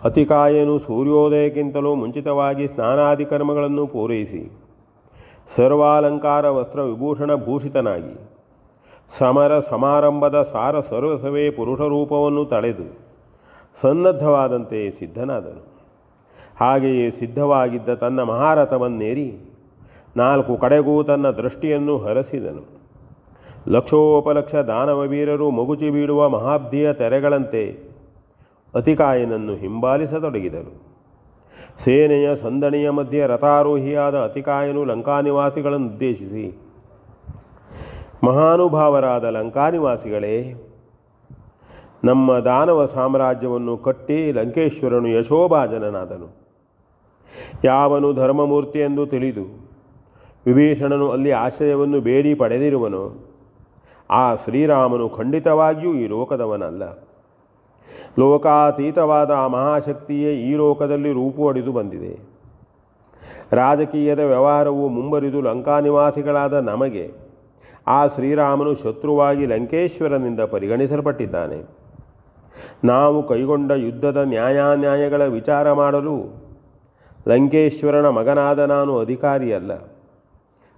ಅತಿಕಾಯನು ಸೂರ್ಯೋದಯಕ್ಕಿಂತಲೂ ಮುಂಚಿತವಾಗಿ ಸ್ನಾನಾದಿ ಕರ್ಮಗಳನ್ನು ಪೂರೈಸಿ ಸರ್ವಾಲಂಕಾರ ವಸ್ತ್ರ ವಿಭೂಷಣ ಭೂಷಿತನಾಗಿ ಸಮರ ಸಮಾರಂಭದ ಸಾರ ಸರ್ವಸವೇ ಪುರುಷ ರೂಪವನ್ನು ತಳೆದು ಸನ್ನದ್ಧವಾದಂತೆ ಸಿದ್ಧನಾದನು. ಹಾಗೆಯೇ ಸಿದ್ಧವಾಗಿದ್ದ ತನ್ನ ಮಹಾರಥವನ್ನೇರಿ 4 ಕಡೆಗೂ ತನ್ನ ದೃಷ್ಟಿಯನ್ನು ಹರಸಿದನು. ಲಕ್ಷೋಪಲಕ್ಷ ದಾನವವೀರರು ಮಗುಚಿ ಬೀಳುವ ಮಹಾಬ್ಧಿಯ ತೆರೆಗಳಂತೆ ಅತಿಕಾಯನನ್ನು ಹಿಂಬಾಲಿಸತೊಡಗಿದರು. ಸೇನೆಯ ಸಂದಣಿಯ ಮಧ್ಯೆ ರಥಾರೋಹಿಯಾದ ಅತಿಕಾಯನು ಲಂಕಾನಿವಾಸಿಗಳನ್ನು ಉದ್ದೇಶಿಸಿ, ಮಹಾನುಭಾವರಾದ ಲಂಕಾನಿವಾಸಿಗಳೇ, ನಮ್ಮ ದಾನವ ಸಾಮ್ರಾಜ್ಯವನ್ನು ಕಟ್ಟಿ ಲಂಕೇಶ್ವರನು ಯಶೋಭಾಜನನಾದನು. ಯಾವನು ಧರ್ಮಮೂರ್ತಿ ಎಂದು ತಿಳಿದು ವಿಭೀಷಣನು ಅಲ್ಲಿ ಆಶ್ರಯವನ್ನು ಬೇಡಿ ಪಡೆದಿರುವನೋ ಆ ಶ್ರೀರಾಮನು ಖಂಡಿತವಾಗಿಯೂ ಈ ಲೋಕದವನಲ್ಲ. ಲೋಕಾತೀತವಾದ ಆ ಮಹಾಶಕ್ತಿಯೇ ಈ ಲೋಕದಲ್ಲಿ ರೂಪುವಡಿದು ಬಂದಿದೆ. ರಾಜಕೀಯದ ವ್ಯವಹಾರವು ಮುಂಬರಿದು ಲಂಕಾನಿವಾಸಿಗಳಾದ ನಮಗೆ ಆ ಶ್ರೀರಾಮನು ಶತ್ರುವಾಗಿ ಲಂಕೇಶ್ವರನಿಂದ ಪರಿಗಣಿಸಲ್ಪಟ್ಟಿದ್ದಾನೆ. ನಾವು ಕೈಗೊಂಡ ಯುದ್ಧದ ನ್ಯಾಯಾನ್ಯಾಯಗಳ ವಿಚಾರ ಮಾಡಲು ಲಂಕೇಶ್ವರನ ಮಗನಾದ ನಾನು ಅಧಿಕಾರಿಯಲ್ಲ.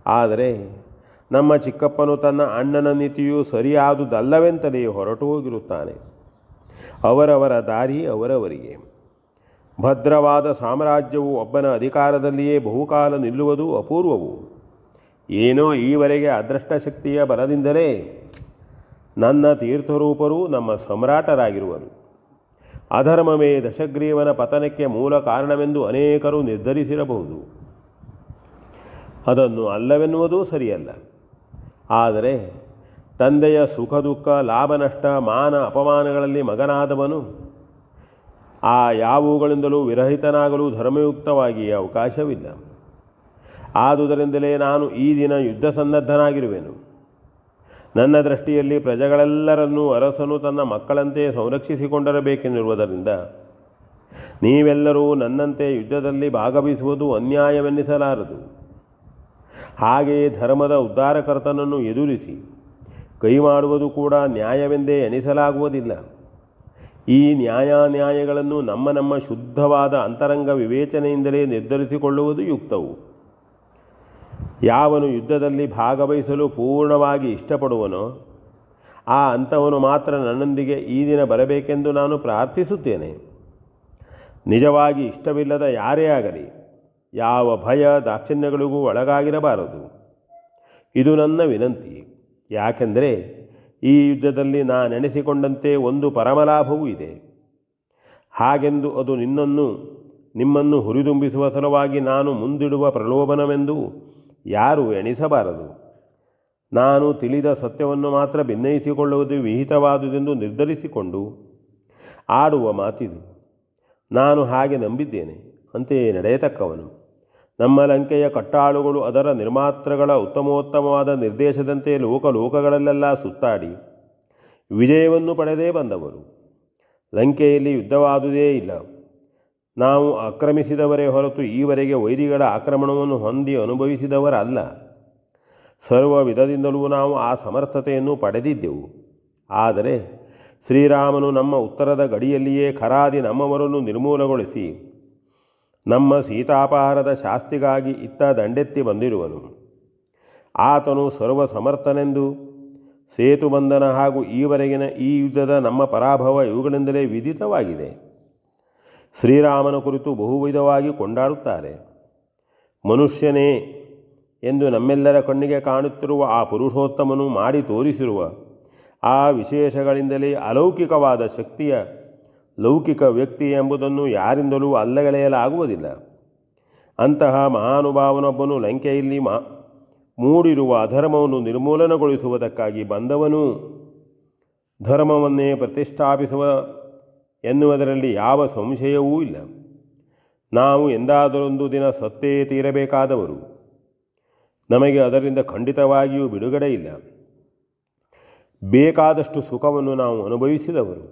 ಆದರೆ ನಮ್ಮ ಚಿಕ್ಕಪ್ಪನು ತನ್ನ ಅಣ್ಣನ ನೀತಿಯು ಸರಿಯಾದುದಲ್ಲವೆಂತಲೇ ಹೊರಟು ಹೋಗಿರುತ್ತಾನೆ. ಅವರವರ ದಾರಿ ಅವರವರಿಗೆ. ಭದ್ರವಾದ ಸಾಮ್ರಾಜ್ಯವು ಒಬ್ಬನ ಅಧಿಕಾರದಲ್ಲಿಯೇ ಬಹುಕಾಲ ನಿಲ್ಲುವುದು ಅಪೂರ್ವವು. ಏನೋ ಈವರೆಗೆ ಅದೃಷ್ಟಶಕ್ತಿಯ ಬಲದಿಂದಲೇ ನನ್ನ ತೀರ್ಥರೂಪರು ನಮ್ಮ ಸಮ್ರಾಟರಾಗಿರುವರು. ಅಧರ್ಮವೇ ದಶಗ್ರೀವನ ಪತನಕ್ಕೆ ಮೂಲ ಕಾರಣವೆಂದು ಅನೇಕರು ನಿರ್ಧರಿಸಿರಬಹುದು. ಅದನ್ನು ಅಲ್ಲವೆನ್ನುವುದೂ ಸರಿಯಲ್ಲ. ಆದರೆ ತಂದೆಯ ಸುಖ ದುಃಖ ಲಾಭ ನಷ್ಟ ಮಾನ ಅಪಮಾನಗಳಲ್ಲಿ ಮಗನಾದವನು ಆ ಯಾವುಗಳಿಂದಲೂ ವಿರಹಿತನಾಗಲು ಧರ್ಮಯುಕ್ತವಾಗಿ ಅವಕಾಶವಿಲ್ಲ. ಆದುದರಿಂದಲೇ ನಾನು ಈ ದಿನ ಯುದ್ಧ ಸನ್ನದ್ಧನಾಗಿರುವೆನು. ನನ್ನ ದೃಷ್ಟಿಯಲ್ಲಿ ಪ್ರಜೆಗಳೆಲ್ಲರನ್ನೂ ಅರಸನು ತನ್ನ ಮಕ್ಕಳಂತೆ ಸಂರಕ್ಷಿಸಿಕೊಂಡಿರಬೇಕೆನ್ನಿರುವುದರಿಂದ ನೀವೆಲ್ಲರೂ ನನ್ನಂತೆ ಯುದ್ಧದಲ್ಲಿ ಭಾಗವಹಿಸುವುದು ಅನ್ಯಾಯವೆನ್ನಿಸಲಾರದು. ಹಾಗೆಯೇ ಧರ್ಮದ ಉದ್ಧಾರಕರ್ತನನ್ನು ಎದುರಿಸಿ ಕೈ ಮಾಡುವುದು ಕೂಡ ನ್ಯಾಯವೆಂದೇ ಎಣಿಸಲಾಗುವುದಿಲ್ಲ. ಈ ನ್ಯಾಯಾನ್ಯಾಯಗಳನ್ನು ನಮ್ಮ ನಮ್ಮ ಶುದ್ಧವಾದ ಅಂತರಂಗ ವಿವೇಚನೆಯಿಂದಲೇ ನಿರ್ಧರಿಸಿಕೊಳ್ಳುವುದು ಯುಕ್ತವು. ಯಾವನು ಯುದ್ಧದಲ್ಲಿ ಭಾಗವಹಿಸಲು ಪೂರ್ಣವಾಗಿ ಇಷ್ಟಪಡುವನೋ ಆ ಅಂಥವನು ಮಾತ್ರ ನನ್ನೊಂದಿಗೆ ಈ ದಿನ ಬರಬೇಕೆಂದು ನಾನು ಪ್ರಾರ್ಥಿಸುತ್ತೇನೆ. ನಿಜವಾಗಿ ಇಷ್ಟವಿಲ್ಲದ ಯಾರೇ ಆಗಲಿ ಯಾವ ಭಯ ದಾಕ್ಷಿಣ್ಯಗಳಿಗೂ ಒಳಗಾಗಿರಬಾರದು. ಇದು ನನ್ನ ವಿನಂತಿ. ಯಾಕೆಂದರೆ ಈ ಯುದ್ಧದಲ್ಲಿ ನಾನೆಣಿಸಿಕೊಂಡಂತೆ ಒಂದು ಪರಮಲಾಭವೂ ಇದೆ. ಹಾಗೆಂದು ಅದು ನಿಮ್ಮನ್ನು ಹುರಿದುಂಬಿಸುವ ಸಲುವಾಗಿ ನಾನು ಮುಂದಿಡುವ ಪ್ರಲೋಭನವೆಂದು ಯಾರೂ ಎಣಿಸಬಾರದು. ನಾನು ತಿಳಿದ ಸತ್ಯವನ್ನು ಮಾತ್ರ ಭಿನ್ನಯಿಸಿಕೊಳ್ಳುವುದು ವಿಹಿತವಾದುದೆಂದು ನಿರ್ಧರಿಸಿಕೊಂಡು ಆಡುವ ಮಾತಿದು. ನಾನು ಹಾಗೆ ನಂಬಿದ್ದೇನೆ, ಅಂತೆಯೇ ನಡೆಯತಕ್ಕವನು. ನಮ್ಮ ಲಂಕೆಯ ಕಟ್ಟಾಳುಗಳು ಅದರ ನಿರ್ಮಾತೃಗಳ ಉತ್ತಮೋತ್ತಮವಾದ ನಿರ್ದೇಶದಂತೆ ಲೋಕಲೋಕಗಳಲ್ಲೆಲ್ಲ ಸುತ್ತಾಡಿ ವಿಜಯವನ್ನು ಪಡೆದೇ ಬಂದವರು. ಲಂಕೆಯಲ್ಲಿ ಯುದ್ಧವಾದುದೇ ಇಲ್ಲ. ನಾವು ಆಕ್ರಮಿಸಿದವರೇ ಹೊರತು ಈವರೆಗೆ ವೈರಿಗಳ ಆಕ್ರಮಣವನ್ನು ಹೊಂದಿ ಅನುಭವಿಸಿದವರಲ್ಲ. ಸರ್ವ ವಿಧದಿಂದಲೂ ನಾವು ಆ ಸಮರ್ಥತೆಯನ್ನು ಪಡೆದಿದ್ದೆವು. ಆದರೆ ಶ್ರೀರಾಮನು ನಮ್ಮ ಉತ್ತರದ ಗಡಿಯಲ್ಲಿಯೇ ಖರಾದಿ ನಮ್ಮವರನ್ನು ನಿರ್ಮೂಲಗೊಳಿಸಿ ನಮ್ಮ ಸೀತಾಪಹಾರದ ಶಾಸ್ತಿಗಾಗಿ ಇತ್ತ ದಂಡೆತ್ತಿ ಬಂದಿರುವನು. ಆತನು ಸರ್ವ ಸಮರ್ಥನೆಂದು ಸೇತುಬಂಧನ ಹಾಗೂ ಈವರೆಗಿನ ಈ ಯುದ್ಧದ ನಮ್ಮ ಪರಾಭವ ಇವುಗಳಿಂದಲೇ ವಿದಿತವಾಗಿದೆ. ಶ್ರೀರಾಮನ ಕುರಿತು ಬಹುವಿಧವಾಗಿ ಕೊಂಡಾಡುತ್ತಾರೆ. ಮನುಷ್ಯನೇ ಎಂದು ನಮ್ಮೆಲ್ಲರ ಕಣ್ಣಿಗೆ ಕಾಣುತ್ತಿರುವ ಆ ಪುರುಷೋತ್ತಮನು ಮಾಡಿ ತೋರಿಸಿರುವ ಆ ವಿಶೇಷಗಳಿಂದಲೇ ಅಲೌಕಿಕವಾದ ಶಕ್ತಿಯ ಲೌಕಿಕ ವ್ಯಕ್ತಿ ಎಂಬುದನ್ನು ಯಾರಿಂದಲೂ ಅಲ್ಲಗಳೆಯಲಾಗುವುದಿಲ್ಲ. ಅಂತಹ ಮಹಾನುಭಾವನೊಬ್ಬನು ಲಂಕೆಯಲ್ಲಿ ಮೂಡಿರುವ ಅಧರ್ಮವನ್ನು ನಿರ್ಮೂಲನಗೊಳಿಸುವುದಕ್ಕಾಗಿ ಬಂದವನು. ಧರ್ಮವನ್ನೇ ಪ್ರತಿಷ್ಠಾಪಿಸುವ ಎನ್ನುವುದರಲ್ಲಿ ಯಾವ ಸಂಶಯವೂ ಇಲ್ಲ. ನಾವು ಎಂದಾದರೊಂದು ದಿನ ಸತ್ತೇ ತೀರಬೇಕಾದವರು. ನಮಗೆ ಅದರಿಂದ ಖಂಡಿತವಾಗಿಯೂ ಬಿಡುಗಡೆ ಇಲ್ಲ. ಬೇಕಾದಷ್ಟು ಸುಖವನ್ನು ನಾವು ಅನುಭವಿಸಿದವರು.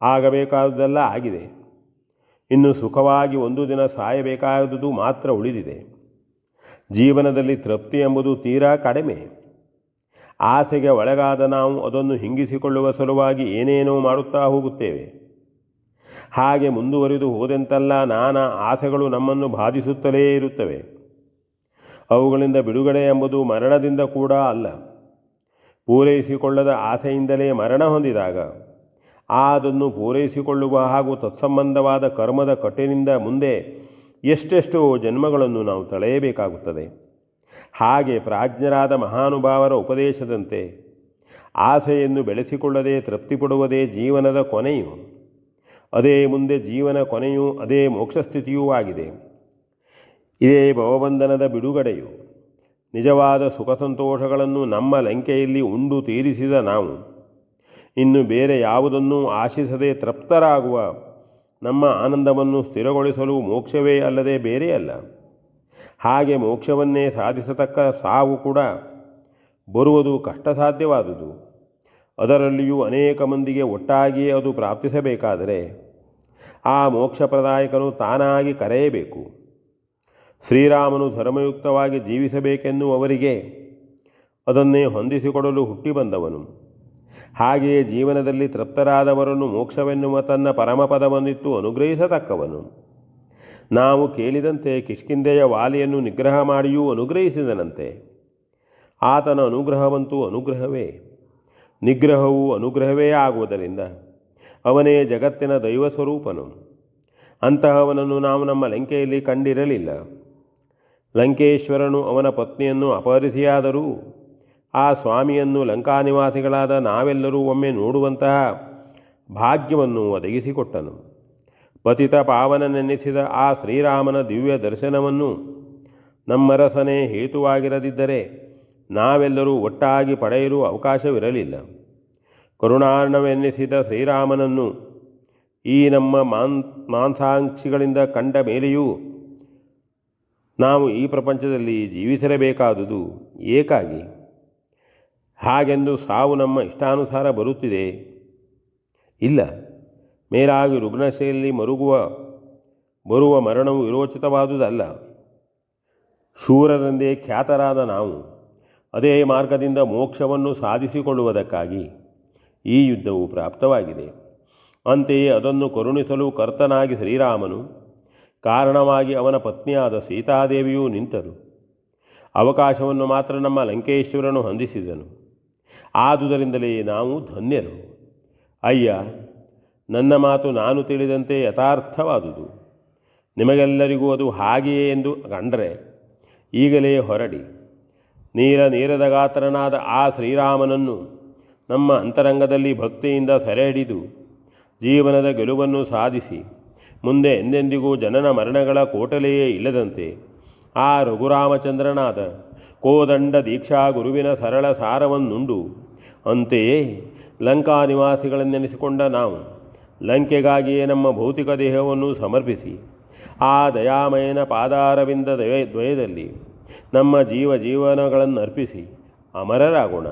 ಆಗಬೇಕಾದುದೆಲ್ಲ ಆಗಿದೆ. ಇನ್ನು ಸುಖವಾಗಿ ಒಂದು ದಿನ ಸಾಯಬೇಕಾದುದು ಮಾತ್ರ ಉಳಿದಿದೆ. ಜೀವನದಲ್ಲಿ ತೃಪ್ತಿ ಎಂಬುದು ತೀರಾ ಕಡಿಮೆ. ಆಸೆಗೆ ಒಳಗಾದ ನಾವು ಅದನ್ನು ಹಿಂಗಿಸಿಕೊಳ್ಳುವ ಸಲುವಾಗಿ ಏನೇನೋ ಮಾಡುತ್ತಾ ಹೋಗುತ್ತೇವೆ. ಹಾಗೆ ಮುಂದುವರಿದು ಹೋದೆಂತೆಲ್ಲ ನಾನಾ ಆಸೆಗಳು ನಮ್ಮನ್ನು ಬಾಧಿಸುತ್ತಲೇ ಇರುತ್ತವೆ. ಅವುಗಳಿಂದ ಬಿಡುಗಡೆ ಎಂಬುದು ಮರಣದಿಂದ ಕೂಡ ಅಲ್ಲ. ಪೂರೈಸಿಕೊಳ್ಳದ ಆಸೆಯಿಂದಲೇ ಮರಣ ಹೊಂದಿದಾಗ ಅದನ್ನು ಪೂರೈಸಿಕೊಳ್ಳುವ ಹಾಗೂ ತತ್ಸಂಬಂಧವಾದ ಕರ್ಮದ ಕಟ್ಟಿನಿಂದ ಮುಂದೆ ಎಷ್ಟೆಷ್ಟೋ ಜನ್ಮಗಳನ್ನು ನಾವು ತಳೆಯಬೇಕಾಗುತ್ತದೆ. ಹಾಗೆ ಪ್ರಾಜ್ಞರಾದ ಮಹಾನುಭಾವರ ಉಪದೇಶದಂತೆ ಆಸೆಯನ್ನು ಬೆಳೆಸಿಕೊಳ್ಳದೆ ತೃಪ್ತಿಪಡುವುದೇ ಜೀವನದ ಕೊನೆಯು. ಅದೇ ಮುಂದೆ ಜೀವನ ಕೊನೆಯೂ ಅದೇ ಮೋಕ್ಷಸ್ಥಿತಿಯೂ ಆಗಿದೆ. ಇದೇ ಭವಬಂಧನದ ಬಿಡುಗಡೆಯು. ನಿಜವಾದ ಸುಖ ಸಂತೋಷಗಳನ್ನು ನಮ್ಮ ಲಂಕೆಯಲ್ಲಿ ಉಂಡು ತೀರಿಸಿದ ನಾವು ಇನ್ನು ಬೇರೆ ಯಾವುದನ್ನೂ ಆಶಿಸದೆ ತೃಪ್ತರಾಗುವ ನಮ್ಮ ಆನಂದವನ್ನು ಸ್ಥಿರಗೊಳಿಸಲು ಮೋಕ್ಷವೇ ಅಲ್ಲದೆ ಬೇರೆಯಲ್ಲ. ಹಾಗೆ ಮೋಕ್ಷವನ್ನೇ ಸಾಧಿಸತಕ್ಕ ಸಾವು ಕೂಡ ಬರುವುದು ಕಷ್ಟಸಾಧ್ಯವಾದುದು. ಅದರಲ್ಲಿಯೂ ಅನೇಕ ಮಂದಿಗೆ ಒಟ್ಟಾಗಿಯೇ ಅದು ಪ್ರಾಪ್ತಿಸಬೇಕಾದರೆ ಆ ಮೋಕ್ಷಪ್ರದಾಯಕನು ತಾನಾಗಿ ಕರೆಯಬೇಕು. ಶ್ರೀರಾಮನು ಧರ್ಮಯುಕ್ತವಾಗಿ ಜೀವಿಸಬೇಕೆನ್ನುವವರಿಗೆ ಅದನ್ನೇ ಹೊಂದಿಸಿಕೊಡಲು ಹುಟ್ಟಿ ಬಂದವನು. ಹಾಗೆಯೇ ಜೀವನದಲ್ಲಿ ತೃಪ್ತರಾದವರನ್ನು ಮೋಕ್ಷವೆನ್ನುವ ತನ್ನ ಪರಮಪದವನ್ನಿತ್ತು ಅನುಗ್ರಹಿಸತಕ್ಕವನು. ನಾವು ಕೇಳಿದಂತೆ ಕಿಷ್ಕಿಂಧೆಯ ವಾಲಿಯನ್ನು ನಿಗ್ರಹ ಮಾಡಿಯೂ ಅನುಗ್ರಹಿಸಿದನಂತೆ. ಆತನ ಅನುಗ್ರಹವಂತೂ ಅನುಗ್ರಹವೇ. ನಿಗ್ರಹವು ಅನುಗ್ರಹವೇ ಆಗುವುದರಿಂದ ಅವನೇ ಜಗತ್ತಿನ ದೈವ ಸ್ವರೂಪನು. ಅಂತಹವನನ್ನು ನಾವು ನಮ್ಮ ಲಂಕೆಯಲ್ಲಿ ಕಂಡಿರಲಿಲ್ಲ. ಲಂಕೇಶ್ವರನು ಅವನ ಪತ್ನಿಯನ್ನು ಅಪಹರಿಸಿಯಾದರೂ ಆ ಸ್ವಾಮಿಯನ್ನು ಲಂಕಾನಿವಾಸಿಗಳಾದ ನಾವೆಲ್ಲರೂ ಒಮ್ಮೆ ನೋಡುವಂತಹ ಭಾಗ್ಯವನ್ನು ಒದಗಿಸಿಕೊಟ್ಟನು. ಪತಿತ ಪಾವನನೆನ್ನಿಸಿದ ಆ ಶ್ರೀರಾಮನ ದಿವ್ಯ ದರ್ಶನವನ್ನು ನಮ್ಮರಸನೇ ಹೇತುವಾಗಿರದಿದ್ದರೆ ನಾವೆಲ್ಲರೂ ಒಟ್ಟಾಗಿ ಪಡೆಯಲು ಅವಕಾಶವಿರಲಿಲ್ಲ. ಕರುಣಾರ್ಣವೆನ್ನಿಸಿದ ಶ್ರೀರಾಮನನ್ನು ಈ ನಮ್ಮ ಮಾಂಸಾಂಕ್ಷಿಗಳಿಂದ ಕಂಡ ಮೇಲೆಯೂ ನಾವು ಈ ಪ್ರಪಂಚದಲ್ಲಿ ಜೀವಿಸಿರಬೇಕಾದುದು ಏಕಾಗಿ? ಹಾಗೆಂದು ಸಾವು ನಮ್ಮ ಇಷ್ಟಾನುಸಾರ ಬರುತ್ತಿದೆ? ಇಲ್ಲ. ಮೇಲಾಗಿ ರುಗ್ನಶೆಯಲ್ಲಿ ಬರುವ ಮರಣವು ವಿರೋಚಿತವಾದುದಲ್ಲ. ಶೂರರೆಂದೇ ಖ್ಯಾತರಾದ ನಾವು ಅದೇ ಮಾರ್ಗದಿಂದ ಮೋಕ್ಷವನ್ನು ಸಾಧಿಸಿಕೊಳ್ಳುವುದಕ್ಕಾಗಿ ಈ ಯುದ್ಧವು ಪ್ರಾಪ್ತವಾಗಿದೆ. ಅಂತೆಯೇ ಅದನ್ನು ಕರುಣಿಸಲು ಕರ್ತನಾಗಿ ಶ್ರೀರಾಮನು, ಕಾರಣವಾಗಿ ಅವನ ಪತ್ನಿಯಾದ ಸೀತಾದೇವಿಯೂ ನಿಂತರು. ಅವಕಾಶವನ್ನು ಮಾತ್ರ ನಮ್ಮ ಲಂಕೇಶ್ವರನು ಹೊಂದಿಸಿದನು. ಆದುದರಿಂದಲೇ ನಾವು ಧನ್ಯರು. ಅಯ್ಯ, ನನ್ನ ಮಾತು ನಾನು ತಿಳಿದಂತೆ ಯಥಾರ್ಥವಾದುದು. ನಿಮಗೆಲ್ಲರಿಗೂ ಅದು ಹಾಗೆಯೇ ಎಂದು ಕಂಡರೆ ಈಗಲೇ ಹೊರಡಿ. ನೀರದ ಗಾತ್ರನಾದ ಆ ಶ್ರೀರಾಮನನ್ನು ನಮ್ಮ ಅಂತರಂಗದಲ್ಲಿ ಭಕ್ತಿಯಿಂದ ಸೆರೆ ಹಿಡಿದು ಜೀವನದ ಗೆಲುವನ್ನು ಸಾಧಿಸಿ ಮುಂದೆ ಎಂದೆಂದಿಗೂ ಜನನ ಮರಣಗಳ ಕೋಟಲೆಯೇ ಇಲ್ಲದಂತೆ ಆ ರಘುರಾಮಚಂದ್ರನಾದ ಕೋದಂಡ ದೀಕ್ಷಾ ಗುರುವಿನ ಸರಳ ಸಾರವನ್ನುಂಡು ಅಂತೆಯೇ ಲಂಕಾ ನಿವಾಸಿಗಳನ್ನೆನಿಸಿಕೊಂಡ ನಾವು ಲಂಕೆಗಾಗಿಯೇ ನಮ್ಮ ಭೌತಿಕ ದೇಹವನ್ನು ಸಮರ್ಪಿಸಿ ಆ ದಯಾಮಯನ ಪಾದಾರವಿಂದ ದ್ವಯದಲ್ಲಿ ನಮ್ಮ ಜೀವನಗಳನ್ನು ಅರ್ಪಿಸಿ ಅಮರರಾಗೋಣ.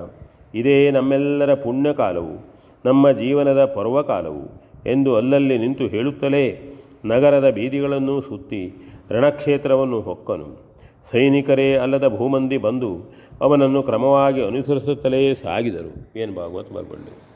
ಇದೇ ನಮ್ಮೆಲ್ಲರ ಪುಣ್ಯಕಾಲವು, ನಮ್ಮ ಜೀವನದ ಪರ್ವಕಾಲವು ಎಂದು ಅಲ್ಲಲ್ಲಿ ನಿಂತು ಹೇಳುತ್ತಲೇ ನಗರದ ಬೀದಿಗಳನ್ನು ಸುತ್ತಿ ರಣಕ್ಷೇತ್ರವನ್ನು ಹೊಕ್ಕನು. ಸೈನಿಕರೇ ಅಲ್ಲದ ಭೂಮಂದಿ ಬಂದು ಅವನನ್ನು ಕ್ರಮವಾಗಿ ಅನುಸರಿಸುತ್ತಲೇ ಸಾಗಿದರು. ಏನು ಭಾಗವತ್ ಬರ್ಬಂಡಿ.